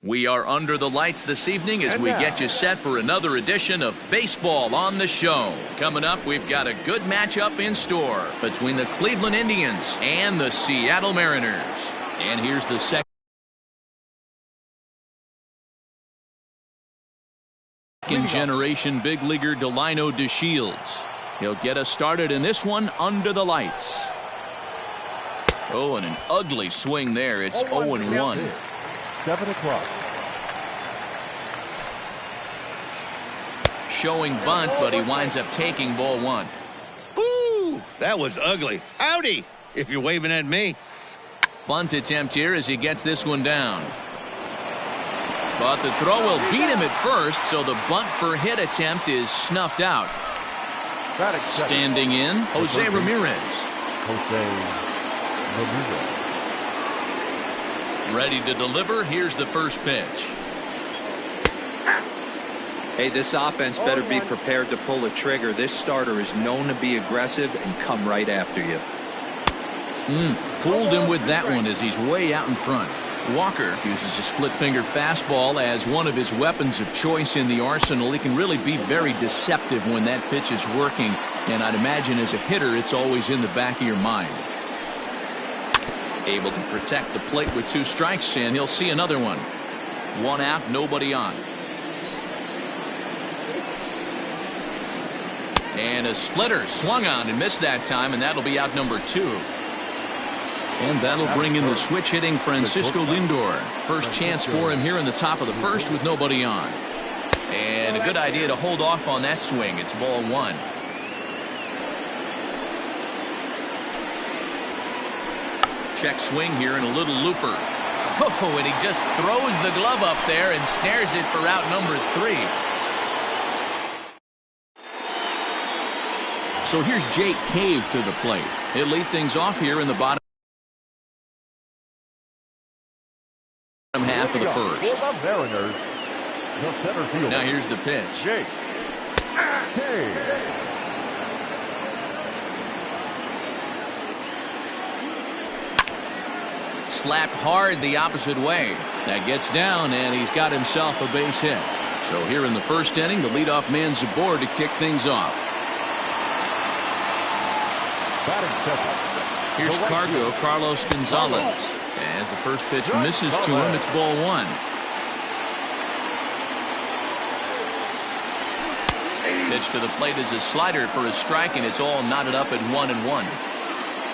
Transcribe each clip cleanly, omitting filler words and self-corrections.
We are under the lights this evening as we get you set for another edition of Baseball on the Show. Coming up, we've got a good matchup in store between the Cleveland Indians and the Seattle Mariners. And here's the second generation big leaguer Delino DeShields. He'll get us started in this one under the lights. Oh, and an ugly swing there. It's 0-1. 7 o'clock. Showing bunt, but he winds up taking ball one. Ooh, that was ugly. Howdy, if you're waving at me. Bunt attempt here as he gets this one down. But the throw will beat him at first, so the bunt for hit attempt is snuffed out. Standing in, Jose Ramirez. Ready to deliver. Here's the first pitch. Hey, this offense better be prepared to pull a trigger. This starter is known to be aggressive and come right after you. Fooled him with that one as he's way out in front. Walker uses a split finger fastball as one of his weapons of choice in the arsenal. He can really be very deceptive when that pitch is working, and I'd imagine as a hitter it's always in the back of your mind. Able to protect the plate with 2 strikes, and he'll see another one. 1 out, nobody on. And a splitter swung on and missed that time, and that'll be out number 2. And that'll bring in the switch hitting Francisco Lindor. First chance for him here in the top of the first with nobody on. And a good idea to hold off on that swing. It's ball 1. Check swing here and a little looper. Oh, and he just throws the glove up there and snares it for out number 3. So here's Jake Cave to the plate. He'll lead things off here in the bottom half of the first. Now here's the pitch. Jake Cave. Slapped hard the opposite way. That gets down, and he's got himself a base hit. So here in the first inning, the leadoff man's aboard to kick things off. Here's Cargo, Carlos Gonzalez. As the first pitch misses to him, it's ball 1. Pitch to the plate is a slider for a strike, and it's all knotted up at 1-1.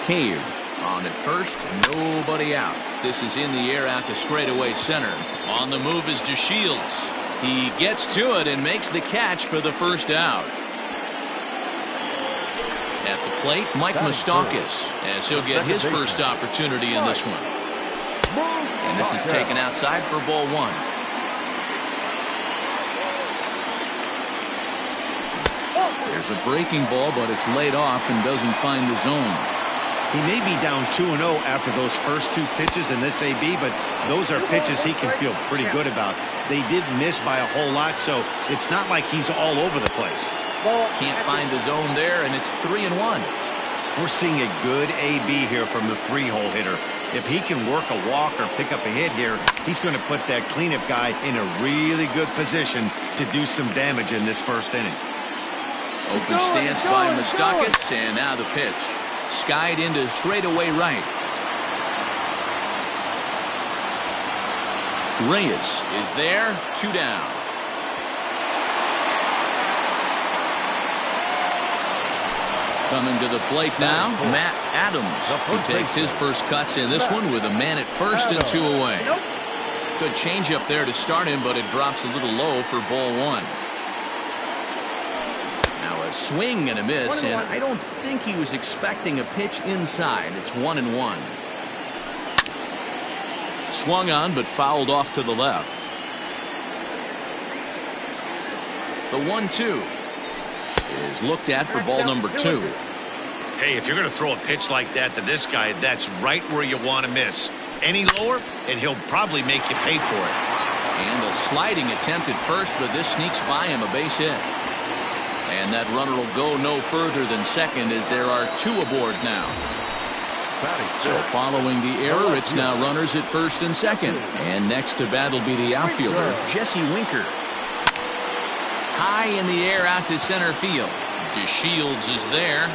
Cave on at first, nobody out. This is in the air out to straightaway center. On the move is DeShields. He gets to it and makes the catch for the first out. At the plate, Mike Moustakas, as he'll get his first opportunity in this one. And this is taken outside for ball 1. There's a breaking ball, but it's laid off and doesn't find the zone. He may be down 2-0 after those first 2 pitches in this AB, but those are pitches he can feel pretty good about. They did miss by a whole lot, so it's not like he's all over the place. Can't find the zone there, and it's 3-1. We're seeing a good AB here from the 3-hole hitter. If he can work a walk or pick up a hit here, he's going to put that cleanup guy in a really good position to do some damage in this first inning. Open stance by Moustakas, and now the pitch. Skied into straightaway right. Reyes is there, 2 down. Coming to the plate now, Matt Adams. He takes his first cuts in this one with a man at first and 2 away. Good changeup there to start him, but it drops a little low for ball 1. Now a swing and a miss, and I don't think he was expecting a pitch inside. It's 1-1. Swung on, but fouled off to the left. The 1-2 is looked at for ball number 2. Hey, if you're going to throw a pitch like that to this guy, that's right where you want to miss. Any lower, and he'll probably make you pay for it. And a sliding attempt at first, but this sneaks by him, a base hit. And that runner will go no further than second as there are 2 aboard now. So following the error, it's now runners at first and second. And next to bat will be the outfielder, Jesse Winker. High in the air out to center field. DeShields is there.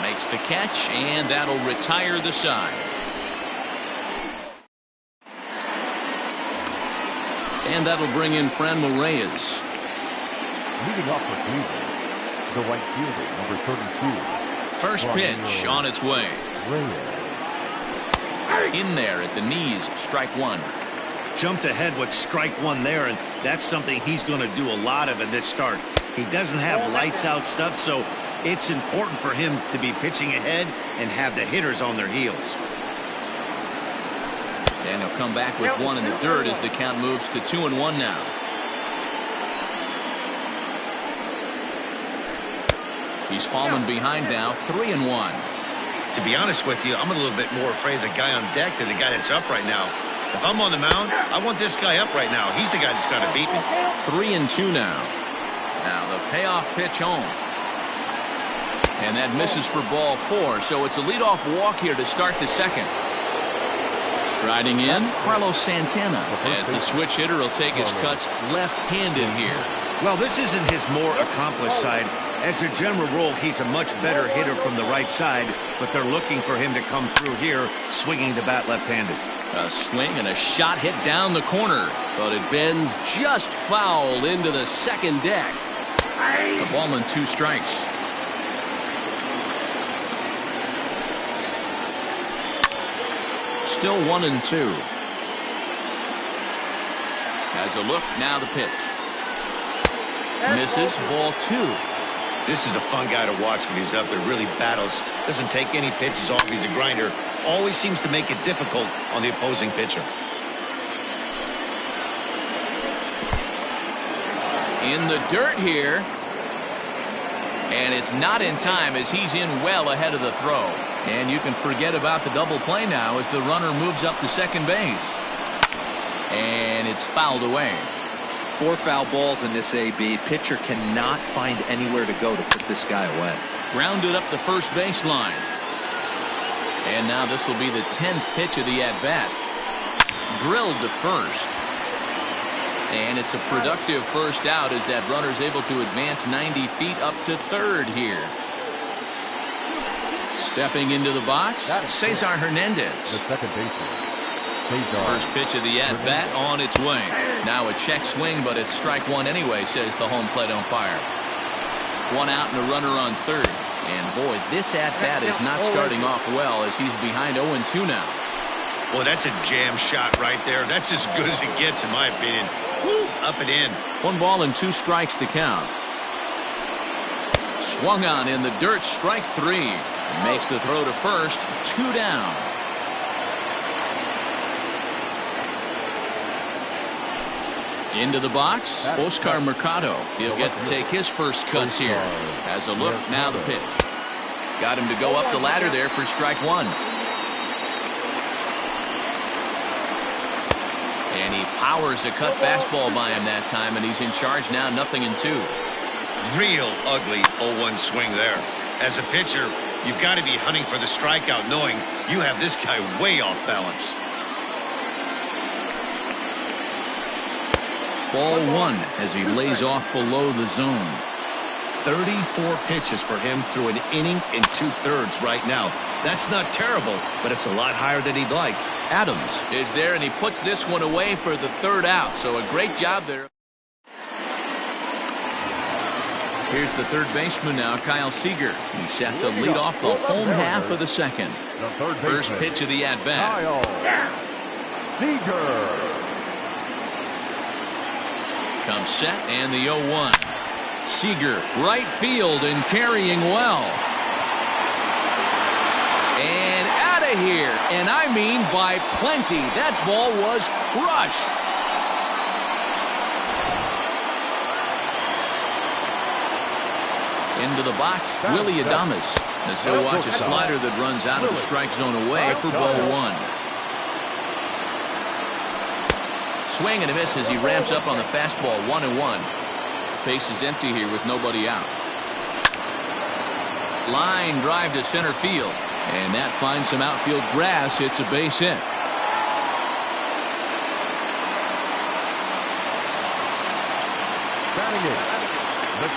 Makes the catch, and that'll retire the side. And that'll bring in Franmil Reyes. Leading off for Cleveland, the right fielder, number 32. First pitch on its way. Reyes. In there at the knees, strike one. Jumped ahead with strike one there, and that's something he's going to do a lot of in this start. He doesn't have lights out stuff, so it's important for him to be pitching ahead and have the hitters on their heels. And he'll come back with one in the dirt as the count moves to 2-1 now. He's fallen behind now, 3-1. To be honest with you, I'm a little bit more afraid of the guy on deck than the guy that's up right now. If I'm on the mound, I want this guy up right now. He's the guy that's got to beat me. 3-2 now. Now the payoff pitch home. And that misses for ball 4, so it's a leadoff walk here to start the second. Striding in, Carlos Santana, as the switch hitter will take his cuts left-handed here. Well, this isn't his more accomplished side. As a general rule, he's a much better hitter from the right side, but they're looking for him to come through here, swinging the bat left-handed. A swing and a shot hit down the corner, but it bends just foul into the second deck. The ball and 2 strikes. Still 1-2. Has a look, now the pitch. Misses, ball 2. This is a fun guy to watch when he's up there. Really battles. Doesn't take any pitches off. He's a grinder. Always seems to make it difficult on the opposing pitcher. In the dirt here. And it's not in time as he's in well ahead of the throw. And you can forget about the double play now as the runner moves up to second base. And it's fouled away. 4 foul balls in this AB. Pitcher cannot find anywhere to go to put this guy away. Grounded up the first baseline. And now this will be the 10th pitch of the at-bat. Drilled to first. And it's a productive first out as that runner's able to advance 90 feet up to third here. Stepping into the box, Cesar Hernandez. The second baseman. First pitch of the at-bat on its way. Now a check swing, but it's strike one anyway, says the home plate umpire. 1 out and a runner on third. And boy, this at-bat is not starting off well as he's behind 0-2 now. Boy, that's a jam shot right there. That's as good as it gets, in my opinion. Woo, up and in. 1 ball and 2 strikes to count. Swung on in the dirt, strike 3. Makes the throw to first, 2 down. Into the box, Oscar Mercado. He'll get to take his first cuts here. Has a look, now the pitch. Got him to go up the ladder there for strike 1. And he powers a cut fastball by him that time, and he's in charge now, 0-2. Real ugly 0-1 swing there. As a pitcher, you've got to be hunting for the strikeout, knowing you have this guy way off balance. Ball 1 as he lays off below the zone. 34 pitches for him through an inning and 2/3 right now. That's not terrible, but it's a lot higher than he'd like. Adams is there, and he puts this one away for the 3rd out. So a great job there. Here's the third baseman now, Kyle Seager. He's set to lead off the home half of the second. First pitch of the at-bat. Kyle Seager. Comes set, and the 0-1. Seager, right field, and carrying well. And out of here, and I mean by plenty. That ball was crushed. Into the box, Willie Adames. As he'll watch a slider that runs out of the strike zone away for ball 1. Swing and a miss as he ramps up on the fastball, 1-1. Base is empty here with nobody out. Line drive to center field. And that finds some outfield grass. It's a base hit.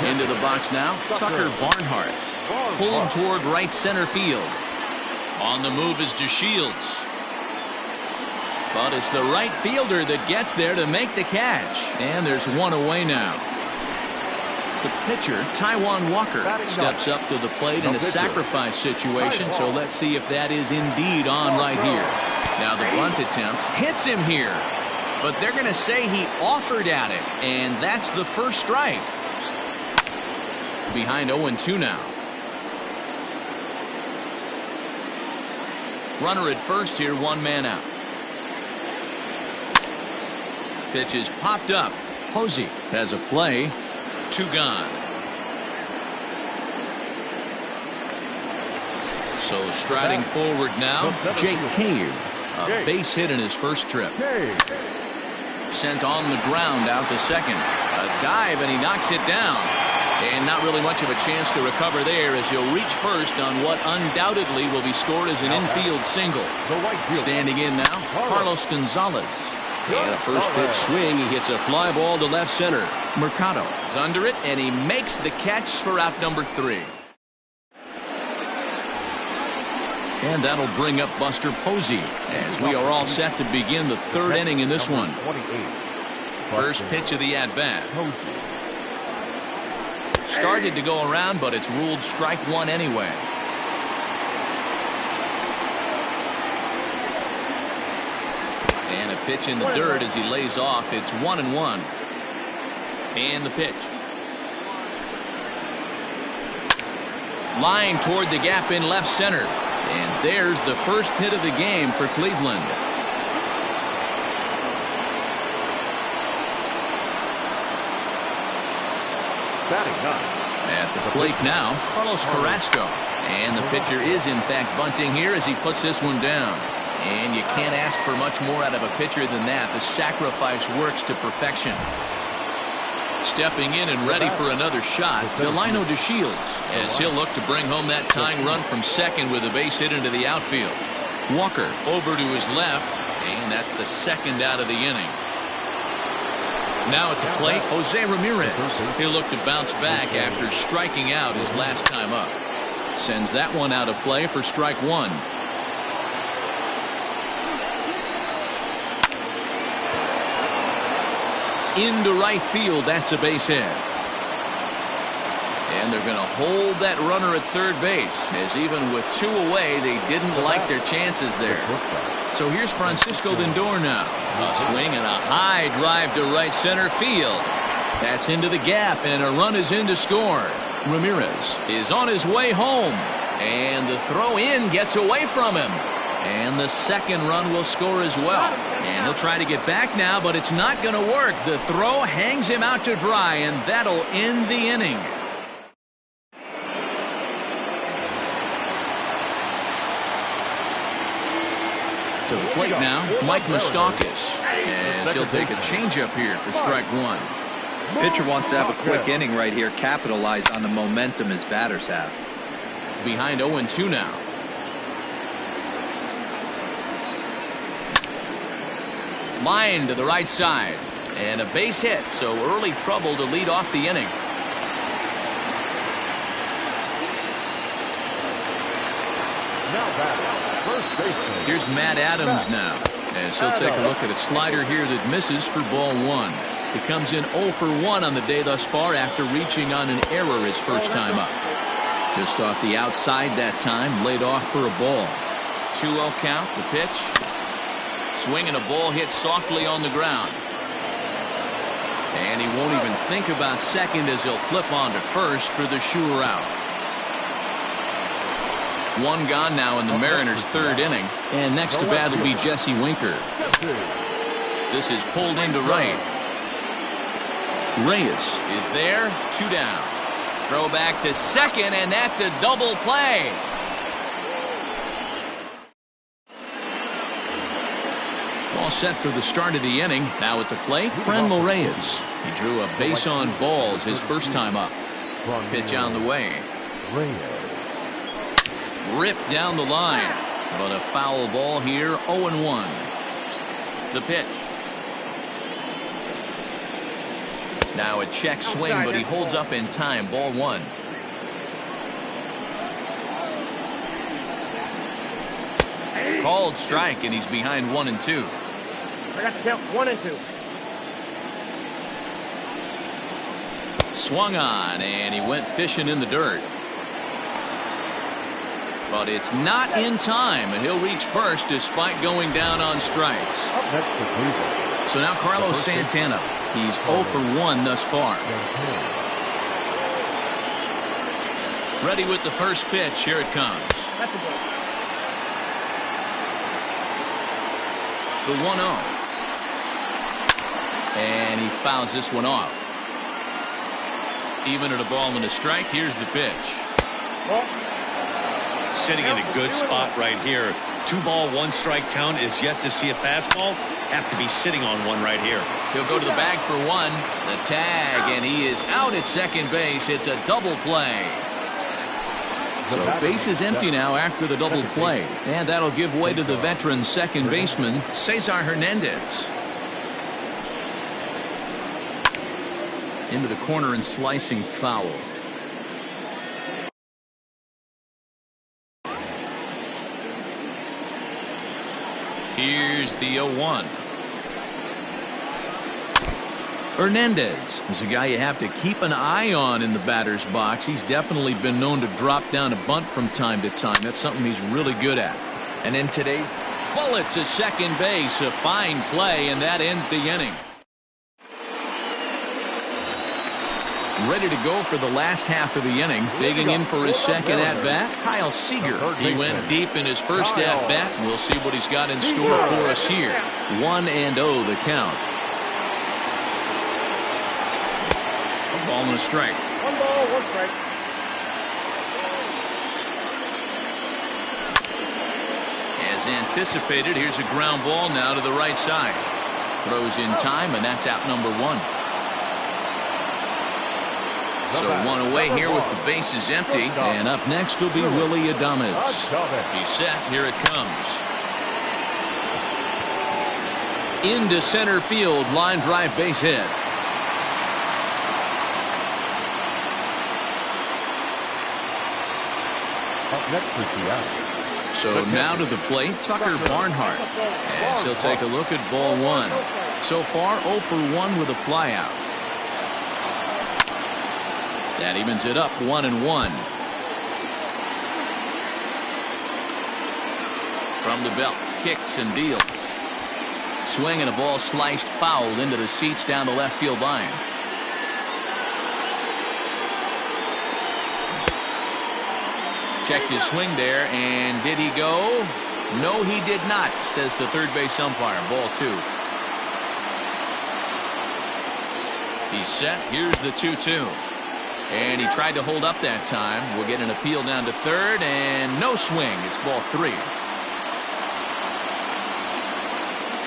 Into the box now, Tucker Barnhart. Pulled toward right center field. On the move is DeShields. But it's the right fielder that gets there to make the catch. And there's one away now. The pitcher, Taijuan Walker, steps up to the plate in a sacrifice situation. So let's see if that is indeed on right here. Now the bunt attempt hits him here. But they're going to say he offered at it. And that's the first strike. Behind 0-2 now. Runner at first here, one man out. Pitch is popped up. Posey has a play. Two gone. So striding forward now, Jake Cave. A base hit in his first trip. Sent on the ground out to second. A dive and he knocks it down. And not really much of a chance to recover there as he'll reach first on what undoubtedly will be scored as an infield single. Standing in now, Carlos Gonzalez. And a first pitch swing. He hits a fly ball to left center. Mercado is under it, and he makes the catch for out number 3. And that'll bring up Buster Posey as we are all set to begin the third inning in this one. First pitch of the at-bat. Started to go around, but it's ruled strike one anyway. And a pitch in the dirt as he lays off. It's 1-1. And the pitch. Line toward the gap in left center. And there's the first hit of the game for Cleveland. At the plate now, Carlos Carrasco. And the pitcher is in fact bunting here as he puts this one down. And you can't ask for much more out of a pitcher than that. The sacrifice works to perfection. Stepping in and ready for another shot, Delino DeShields, as he'll look to bring home that tying run from second with a base hit into the outfield. Walker over to his left, and that's the second out of the inning. Now at the plate, Jose Ramirez. He'll look to bounce back after striking out his last time up. Sends that one out of play for strike one. Into right field, that's a base hit. And they're going to hold that runner at third base, as even with two away, they didn't like their chances there. So here's Francisco Lindor now. A swing and a high drive to right center field. That's into the gap, and a run is in to score. Ramirez is on his way home, and the throw in gets away from him. And the second run will score as well. And he'll try to get back now, but it's not going to work. The throw hangs him out to dry, and that'll end the inning. To the plate now, Mike Moustakas, as he'll take a changeup here for strike one. Pitcher wants to have a quick inning right here, capitalize on the momentum his batters have. Behind 0-2 now. Line to the right side, and a base hit, so early trouble to lead off the inning. Here's Matt Adams now, as he'll take a look at a slider here that misses for ball one. He comes in 0 for 1 on the day thus far after reaching on an error his first time up. Just off the outside that time, laid off for a ball. 2-0 count, the pitch. Swing and a ball hit softly on the ground. And he won't even think about second as he'll flip on to first for the sure out. One gone now in the Mariners' third inning. And next to bat will be Jesse Winker. This is pulled into right. Reyes is there, 2 down. Throw back to second, and that's a double play. All set for the start of the inning. Now at the plate, Franmil Reyes. He drew a base on balls his first time up. Pitch on the way. Ripped down the line. But a foul ball here, 0-1. The pitch. Now a check swing, but he holds up in time. Ball 1. Called strike, and he's behind 1-2. I got to count 1 and 2. Swung on, and he went fishing in the dirt. But it's not in time, and he'll reach first despite going down on strikes. Up next for Cleveland. So now Carlos Santana. He's 0 for 1 thus far. Ready with the first pitch. Here it comes. That's a ball. The 1-0. And he fouls this one off. Even at a ball and a strike, here's the pitch. Ball. Sitting in a good spot right here. 2-ball, 1-strike count is yet to see a fastball. Have to be sitting on one right here. He'll go to the bag for 1. The tag, and he is out at second base. It's a double play. So base is empty now after the double play. And that'll give way to the veteran second baseman, Cesar Hernandez. Into the corner and slicing foul. Here's the 0-1. Hernandez is a guy you have to keep an eye on in the batter's box. He's definitely been known to drop down a bunt from time to time. That's something he's really good at. And in today's bullet to second base, a fine play, and that ends the inning. Ready to go for the last half of the inning. Digging in for his second at-bat, Kyle Seager. He went deep in his first at-bat. We'll see what he's got in store for us here. 1-0 the count. A ball and a strike. 1 ball, 1 strike. As anticipated, here's a ground ball now to the right side. Throws in time, and that's out number 1. So 1 away here with the bases empty. And up next will be Willie Adames. He's set. Here it comes. Into center field. Line drive base hit. Up next for Seattle. So now to the plate, Tucker Barnhart. As he'll take a look at ball 1. So far 0 for 1 with a flyout. That evens it up 1-1. From the belt, kicks and deals. Swing and a ball sliced foul into the seats down the left field line. Checked his swing there, and did he go? No, he did not, says the third base umpire. Ball 2. He's set. Here's the 2-2. And he tried to hold up that time. We'll get an appeal down to third, and no swing. It's ball 3.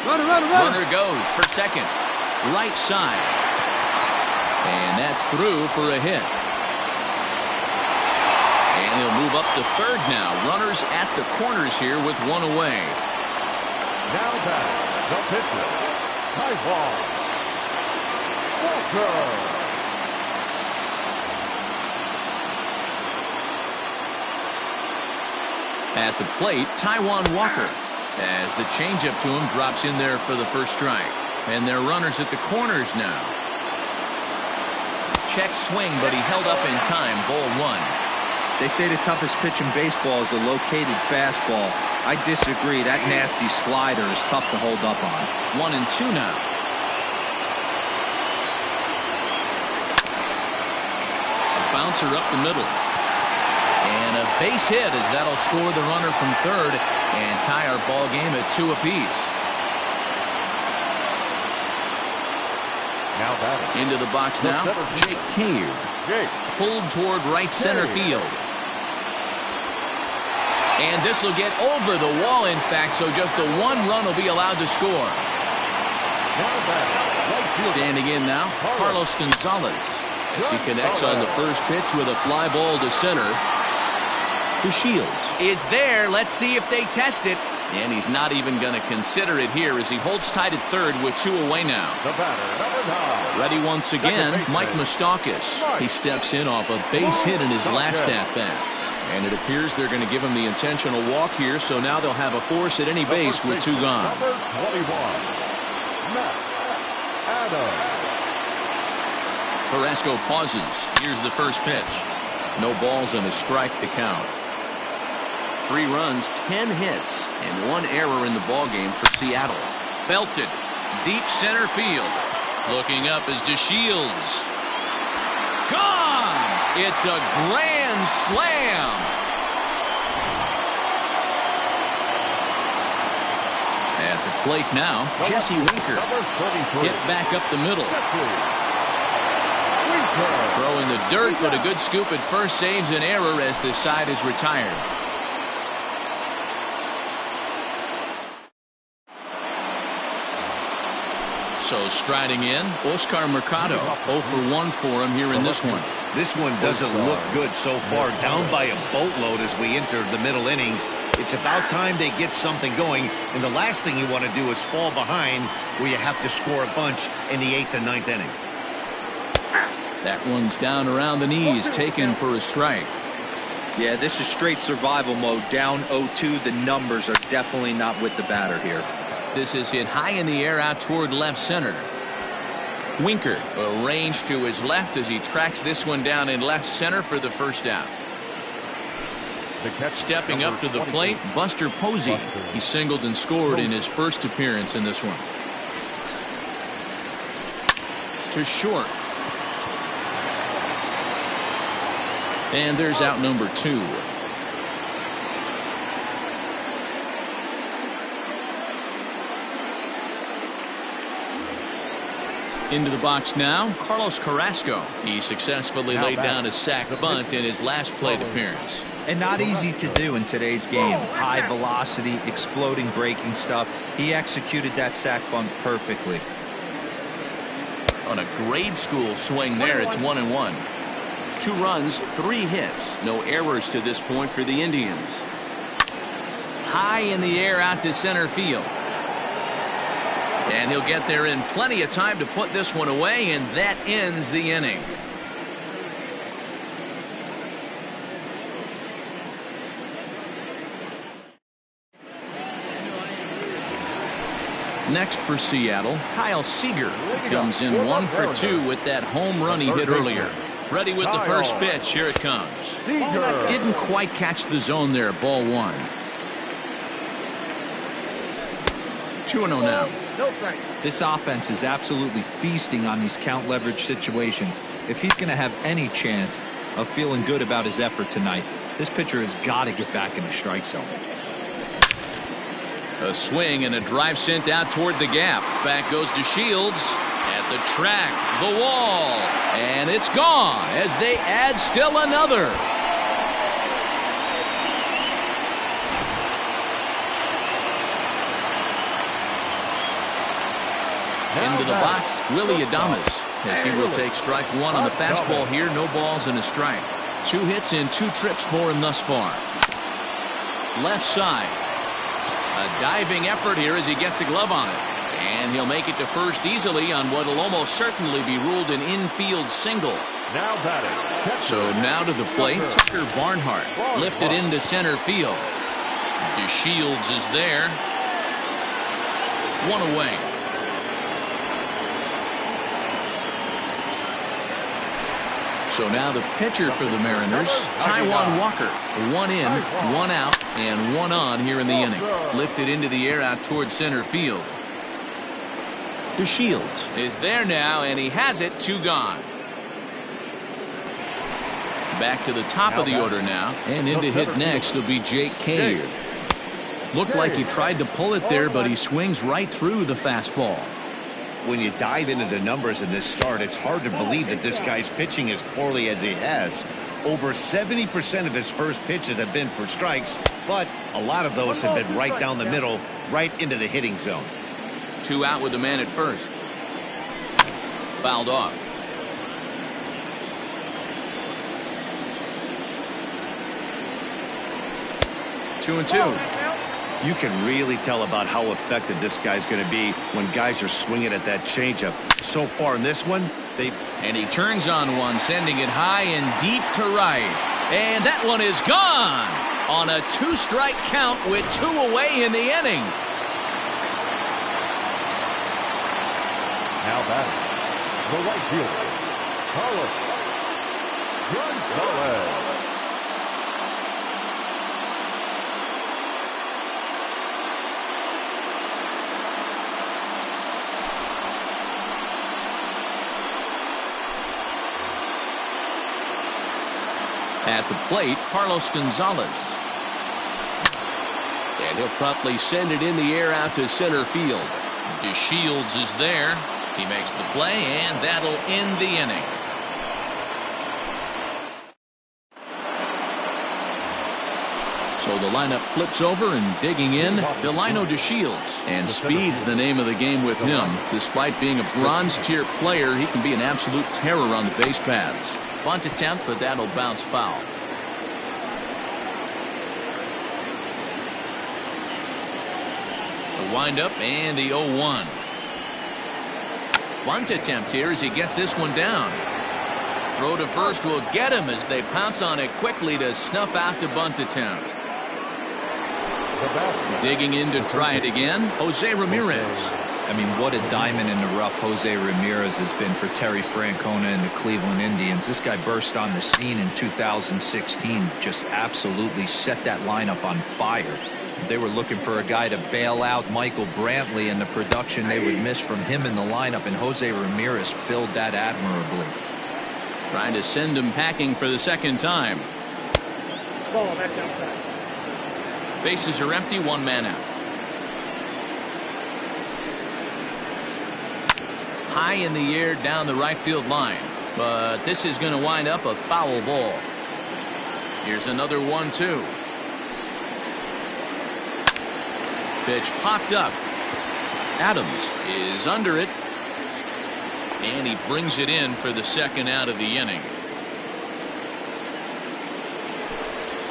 Runner goes for second. Right side. And that's through for a hit. And he'll move up to third now. Runners at the corners here with 1 away. Now back, the pitcher, Taiwan Walker. At the plate, Taiwan Walker. As the changeup to him drops in there for the first strike. And they're runners at the corners now. Check swing, but he held up in time. Ball 1. They say the toughest pitch in baseball is a located fastball. I disagree. That nasty slider is tough to hold up on. 1-2 now. A bouncer up the middle. And a base hit as that'll score the runner from third and tie our ball game at 2 apiece. Now batting. Into the box now, Jake Cave. Pulled toward right center field. And this will get over the wall, in fact, so just the 1 run will be allowed to score. Standing in now, Carlos Gonzalez. As he connects on the first pitch with a fly ball to center. DeShields is there. Let's see if they test it. And he's not even going to consider it here as he holds tight at third with 2 away now. The batter, number 9. Ready once again, Mike Moustakas. He steps in off a base hit in his last at-bat. And it appears they're going to give him the intentional walk here, so now they'll have a force at any base with 2 gone. Number 21, Matt Adams. Carrasco pauses. Here's the first pitch. No balls and a strike to count. 3 runs, 10 hits, and 1 error in the ballgame for Seattle. Belted, deep center field. Looking up is DeShields. Gone! It's a grand slam. At the plate now, Jesse Winker. Hit back up the middle. Throwing the dirt, but a good scoop at first saves an error as this side is retired. So striding in, Oscar Mercado. 0 for 1 for him here in this one. This one doesn't look good so far. Down by a boatload as we enter the middle innings. It's about time they get something going. And the last thing you want to do is fall behind where you have to score a bunch in the 8th and 9th inning. That one's down around the knees, taken for a strike. Yeah, this is straight survival mode. Down 0-2. The numbers are definitely not with the batter here. This is hit high in the air out toward left center. Winker arranged to his left as he tracks this one down in left center for the first out. Stepping up to the plate, Buster Posey. He singled and scored in his first appearance in this one. To short. And there's out number 2. Into the box now, Carlos Carrasco. He successfully laid down a sac bunt in his last plate appearance. And not easy to do in today's game. High velocity, exploding breaking stuff. He executed that sac bunt perfectly. On a grade school swing there, it's 1-1. 2 runs, 3 hits. No errors to this point for the Indians. High in the air out to center field. And he'll get there in plenty of time to put this one away, and that ends the inning. Next for Seattle, Kyle Seager comes in 1 for 2 with that home run he hit earlier. Ready with the first pitch. Here it comes. Didn't quite catch the zone there. Ball 1. 2-0 now. This offense is absolutely feasting on these count leverage situations. If he's going to have any chance of feeling good about his effort tonight, this pitcher has got to get back in the strike zone. A swing and a drive sent out toward the gap. Back goes DeShields at the track, the wall, and it's gone as they add still another. Into the box, Willie Adames, as he will take strike 1 on the fastball here. No balls and a strike. 2 hits in 2 trips for him thus far. Left side. A diving effort here as he gets a glove on it. And he'll make it to first easily on what will almost certainly be ruled an infield single. Now batting. So now to the plate, Tucker Barnhart. Lifted into center field. DeShields is there. 1 away. So now the pitcher for the Mariners, Taijuan Walker. 1 in, 1 out, and 1 on here in the inning. Lifted into the air out towards center field. DeShields is there now, and he has it. 2 gone. Back to the top of the order now, and in to hit next will be Jake Cave. Looked like he tried to pull it there, but he swings right through the fastball. When you dive into the numbers in this start, it's hard to believe that this guy's pitching as poorly as he has. Over 70% of his first pitches have been for strikes, but a lot of those have been right down the middle, right into the hitting zone. 2 out with the man at first. Fouled off. 2-2. You can really tell about how effective this guy's going to be when guys are swinging at that changeup. So far in this one, and he turns on one, sending it high and deep to right. And that one is gone on a 2-strike count with 2 away in the inning. Now batting, the right fielder, Carlos Gonzalez. At the plate, Carlos Gonzalez. And he'll promptly send it in the air out to center field. DeShields is there. He makes the play, and that'll end the inning. So the lineup flips over, and digging in, Delino DeShields. And speed's the name of the game with him. Despite being a bronze-tier player, he can be an absolute terror on the base paths. Bunt attempt, but that'll bounce foul. The windup and the 0-1. Bunt attempt here as he gets this one down. Throw to first will get him as they pounce on it quickly to snuff out the bunt attempt. Digging in to try it again, Jose Ramirez. I mean, what a diamond in the rough Jose Ramirez has been for Terry Francona and the Cleveland Indians. This guy burst on the scene in 2016, just absolutely set that lineup on fire. They were looking for a guy to bail out Michael Brantley and the production they would miss from him in the lineup, and Jose Ramirez filled that admirably. Trying to send him packing for the second time. Ball, that's outside. Bases are empty, 1 man out. High in the air down the right field line, but this is going to wind up a foul ball. Here's another 1-2. Pitch popped up. Adams is under it, and he brings it in for the second out of the inning.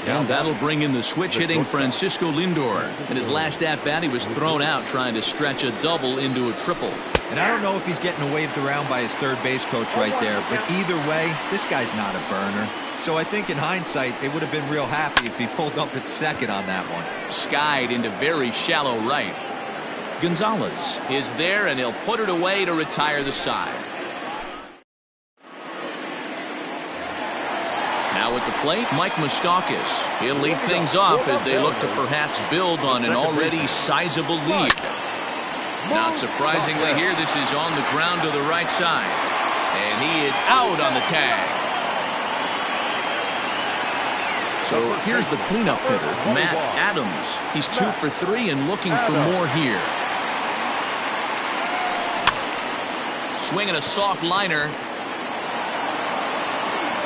And that'll bring in the switch-hitting Francisco Lindor. In his last at-bat, he was thrown out trying to stretch a double into a triple. And I don't know if he's getting waved around by his third base coach right there, but either way, this guy's not a burner. So I think in hindsight, they would have been real happy if he pulled up at second on that one. Skied into very shallow right. Gonzalez is there, and he'll put it away to retire the side. Now at the plate, Mike Moustakas. He'll lead things off as they look to perhaps build on an already sizable lead. Not surprisingly here, this is on the ground to the right side. And he is out on the tag. So here's the cleanup hitter, Matt Adams. He's 2 for 3 and looking for more here. Swinging a soft liner.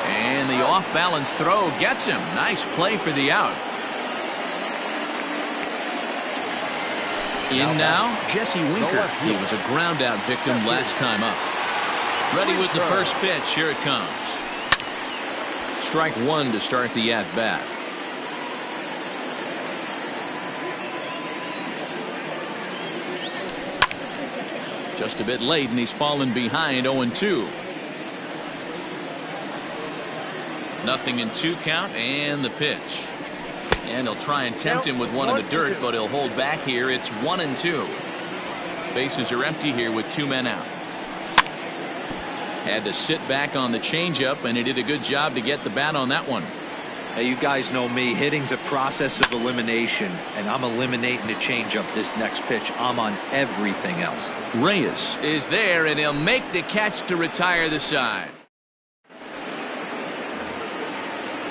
And the off-balance throw gets him. Nice play for the out. In now, Jesse Winker. He was a ground-out victim last time up. Ready with the first pitch. Here it comes. Strike 1 to start the at-bat. Just a bit late, and he's fallen behind 0-2. 0-2 count, and the pitch. And he'll try and tempt him with one in the dirt, but he'll hold back here. It's 1-2. Bases are empty here with 2 men out. Had to sit back on the changeup, and he did a good job to get the bat on that one. Hey, you guys know me. Hitting's a process of elimination, and I'm eliminating the changeup this next pitch. I'm on everything else. Reyes is there, and he'll make the catch to retire the side.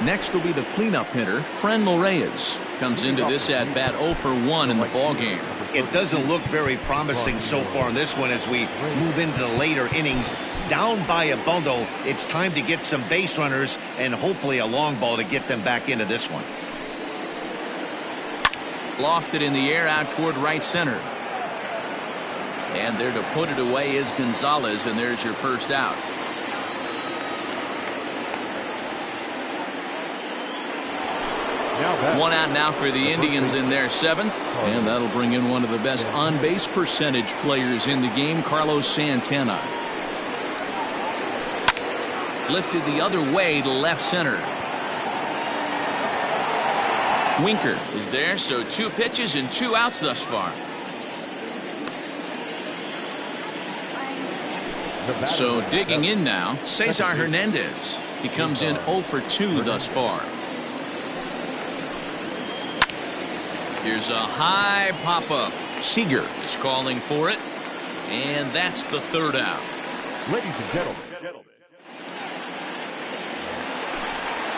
Next will be the cleanup hitter, Franmil Reyes. Comes into this at bat 0 for 1 in the ballgame. it doesn't look very promising so far in this one as we move into the later innings. Down by a bundle, it's time to get some base runners and hopefully a long ball to get them back into this one. Lofted in the air out toward right center. And there to put it away is Gonzalez, and there's your first out. One out now for the Indians in their 7th, and that'll bring in one of the best on-base percentage players in the game, Carlos Santana. Lifted the other way to left center. Winker is there, so 2 pitches and 2 outs thus far. So digging in now, Cesar Hernandez. He comes in 0 for 2 thus far. Here's a high pop-up. Seager is calling for it, and that's the 3rd out. Ladies and gentlemen.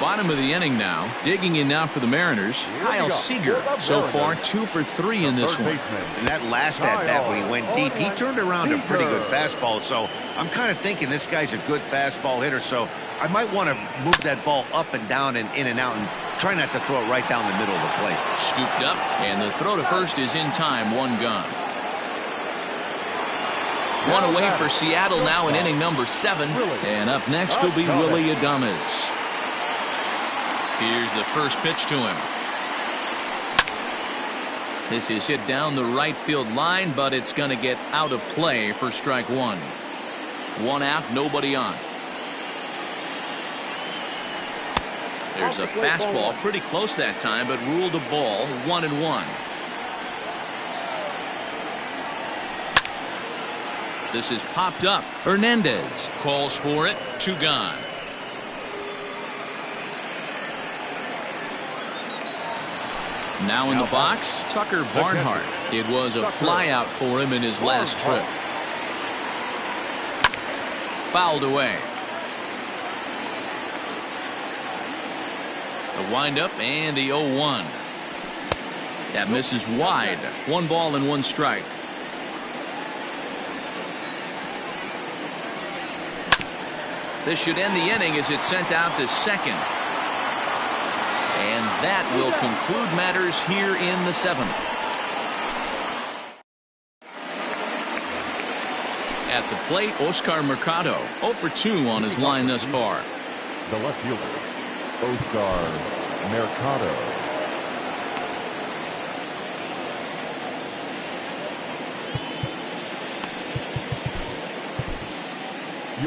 Bottom of the inning now. Digging in now for the Mariners, Kyle Seager. So far 2 for 3 in this one. And that last at-bat when he went deep, he turned around a pretty good fastball. So I'm kind of thinking this guy's a good fastball hitter. So I might want to move that ball up and down and in and out and try not to throw it right down the middle of the plate. Scooped up, and the throw to first is in time. 1 gone. One away for Seattle now in inning number 7. And up next will be Willy Adames. Here's the first pitch to him. This is hit down the right field line, but it's going to get out of play for strike 1. 1 out, nobody on. There's a fastball pretty close that time, but ruled a ball. 1-1. This is popped up. Hernandez calls for it. 2 gone. Now in the box, Tucker Barnhart. It was a flyout for him in his last trip. Fouled away. The windup and the 0-1. That misses wide. 1 ball and 1 strike. This should end the inning as it's sent out to second. And that will conclude matters here in the 7th. At the plate, Oscar Mercado 0 for 2 on his line thus far. The left fielder, Oscar Mercado.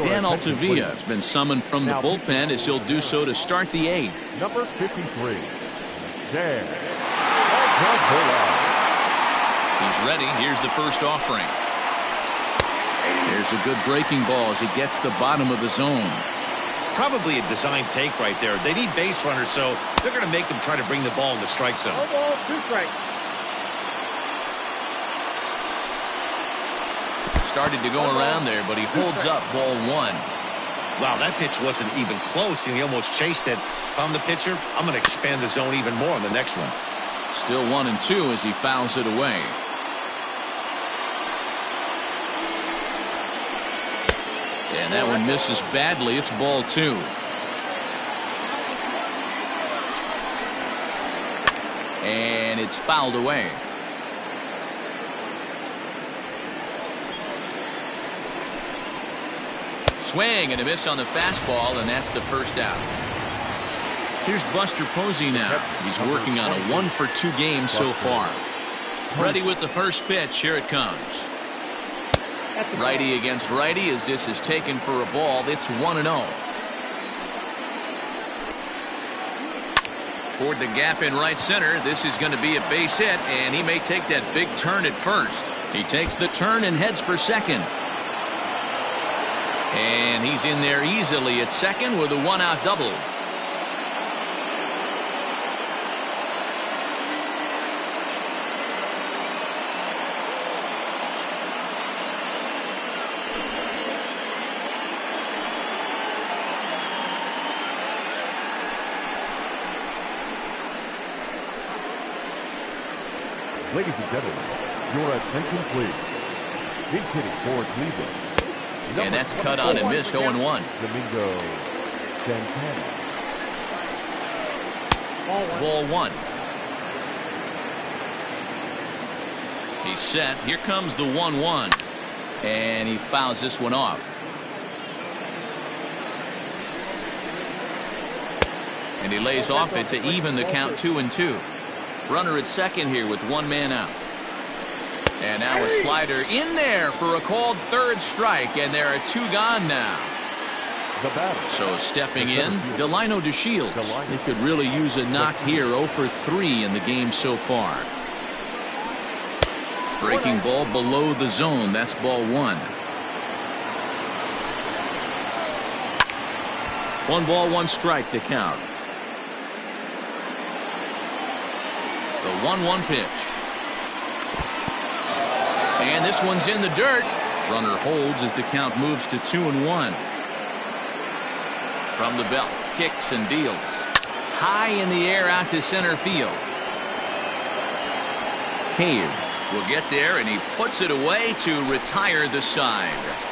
Dan Altavilla has been summoned from the bullpen as he'll do so to start the 8th. Number 53, Dan Altavilla. He's ready. Here's the first offering. There's a good breaking ball as he gets the bottom of the zone. Probably a design take right there. They need base runners, so they're going to make them try to bring the ball in the strike zone. 1 ball, 2 strikes. Started to go around there, but he holds up ball 1. Wow, that pitch wasn't even close, and he almost chased it. Found the pitcher. I'm going to expand the zone even more on the next one. Still 1-2 as he fouls it away. And that one misses badly. It's ball 2. And it's fouled away. Swing and a miss on the fastball, and that's the first out. Here's Buster Posey now. He's working on a 1 for 2 game so far. Ready with the first pitch. Here it comes. Righty against righty as this is taken for a ball. It's 1-0. Toward the gap in right center. This is going to be a base hit, and he may take that big turn at first. He takes the turn and heads for second. And he's in there easily at second with a 1-out double. Ladies and gentlemen, your attention please. He's hitting for Cleveland. And that's cut on and missed. 0-1. Domingo Santana. Ball 1. He's set. Here comes the 1-1. And he fouls this one off. And he lays off it to even the count 2-2. Runner at second here with one man out. And now a slider in there for a called third strike, and there are two gone now. So stepping in, Delino DeShields. He could really use a knock here. 0 for 3 in the game so far. Breaking ball below the zone. That's ball one. 1 ball, 1 strike to count. The 1-1 pitch. And this one's in the dirt. Runner holds as the count moves to 2-1. From the belt, kicks and deals. High in the air out to center field. Cave will get there, and he puts it away to retire the side.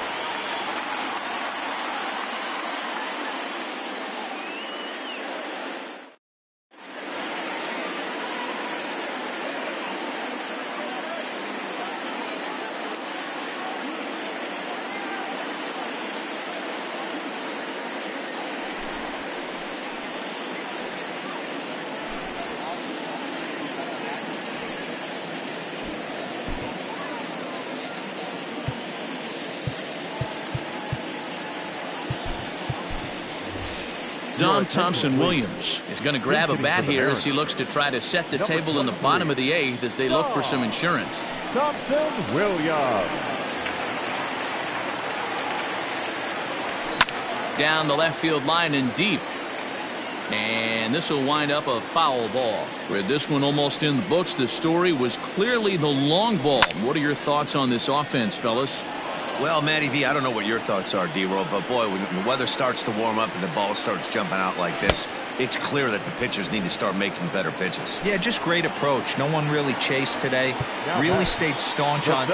Don Thompson-Williams is going to grab a bat here as he looks to try to set the table in the bottom of the 8th as they look for some insurance. Thompson-Williams. Down the left field line and deep. And this will wind up a foul ball. With this one almost in the books, the story was clearly the long ball. What are your thoughts on this offense, fellas? Well, Matty V, I don't know what your thoughts are, D-Roll, but boy, when the weather starts to warm up and the ball starts jumping out like this, it's clear that the pitchers need to start making better pitches. Yeah, just great approach. No one really chased today. Really stayed staunch on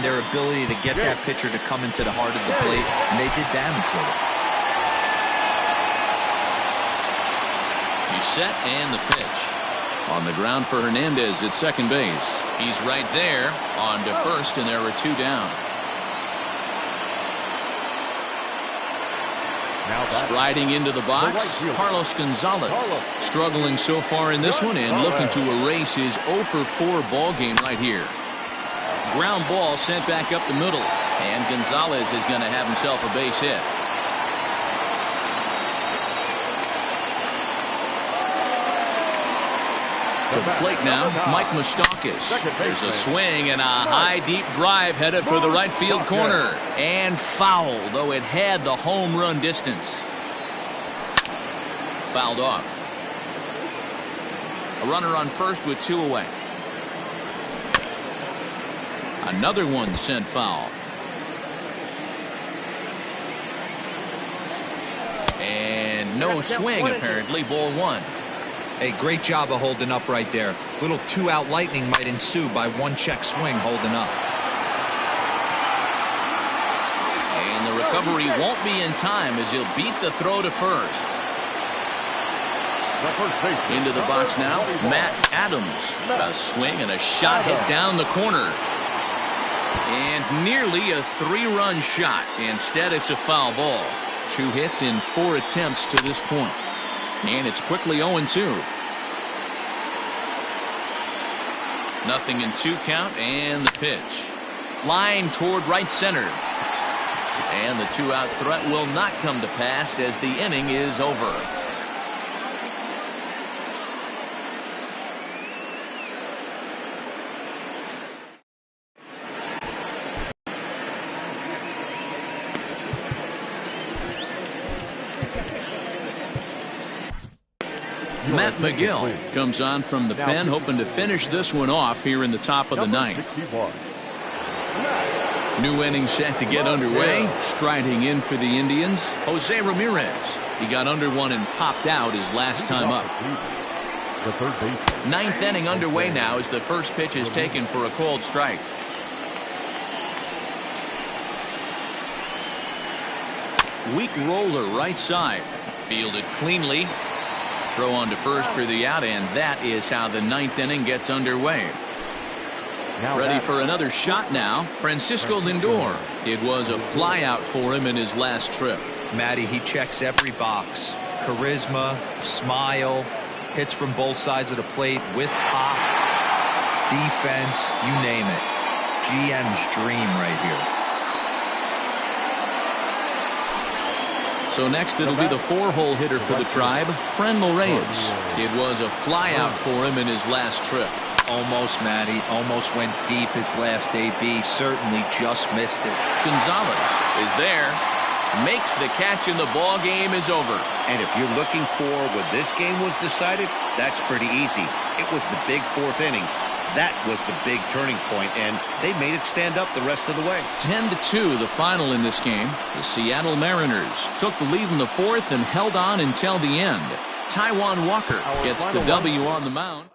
their ability to get that pitcher to come into the heart of the plate, and they did damage with it. He's set, and the pitch. On the ground for Hernandez at second base. He's right there on to first, and there are two down. Striding into the box, Carlos Gonzalez. Struggling so far in this one and looking to erase his 0 for 4 ball game right here. Ground ball sent back up the middle, and Gonzalez is going to have himself a base hit. To the plate now, Mike Moustakas. There's a swing and a high deep drive headed for the right field corner. And foul, though it had the home run distance. Fouled off. A runner on first with 2 away. Another one sent foul. And no swing apparently, ball 1. Hey, great job of holding up right there. Little 2-out lightning might ensue by 1-check swing holding up. And the recovery won't be in time as he'll beat the throw to first. Into the box now, Matt Adams. A swing and a shot hit down the corner. And nearly a 3-run shot. Instead, it's a foul ball. 2 hits in 4 attempts to this point. And it's quickly 0-2. Nothing in 2 count, and the pitch. Line toward right center. And the 2-out threat will not come to pass as the inning is over. Matt McGill comes on from the pen, hoping to finish this one off here in the top of the 9th. New inning set to get underway. Striding in for the Indians, Jose Ramirez. He got under one and popped out his last time up. 9th inning underway now as the first pitch is taken for a called strike. Weak roller right side. Fielded cleanly. Throw on to first for the out, and that is how the 9th inning gets underway. Ready for another shot now, Francisco Lindor. It was a fly out for him in his last trip. Matty, he checks every box. charisma, smile, hits from both sides of the plate with pop, defense, you name it. GM's dream right here. So next it'll be the 4-hole hitter for the Tribe, Friendly Reyes. It was a flyout for him in his last trip. Almost, Matty. Almost went deep his last AB. Certainly just missed it. Gonzalez is there. Makes the catch and the ball game is over. And if you're looking for when this game was decided, that's pretty easy. It was the big 4th inning. That was the big turning point, and they made it stand up the rest of the way. 10-2 the final in this game. The Seattle Mariners took the lead in the 4th and held on until the end. Taijuan Walker gets the W on the mound.